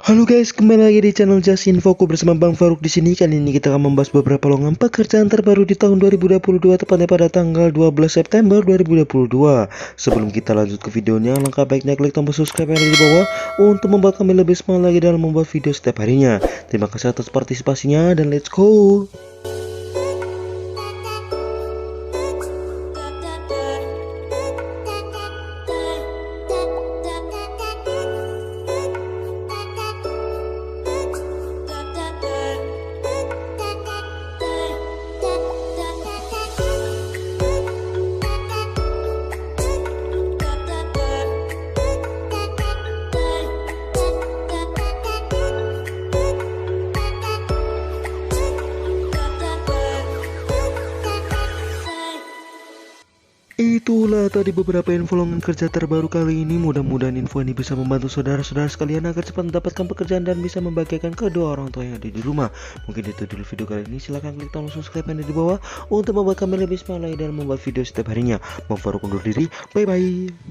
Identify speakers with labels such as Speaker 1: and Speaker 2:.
Speaker 1: Halo guys, kembali lagi di channel Just Infoku bersama Bang Faruk di sini. Kali ini kita akan membahas beberapa lowongan pekerjaan terbaru di tahun 2022, tepatnya pada tanggal 12 September 2022. Sebelum kita lanjut ke videonya, langkah baiknya klik tombol subscribe yang ada di bawah untuk membuat kami lebih semangat lagi dalam membuat video setiap harinya. Terima kasih atas partisipasinya dan let's go. Itulah tadi beberapa info lowongan kerja terbaru kali ini. Mudah-mudahan info ini bisa membantu saudara-saudara sekalian agar cepat mendapatkan pekerjaan dan bisa membahagiakan kedua orang tua yang ada di rumah. Mungkin itu dulu video kali ini. Silahkan klik tombol subscribe yang ada di bawah untuk membuat kami lebih semangat lagi dalam membuat video setiap harinya. Bang Faruk undur diri. Bye bye.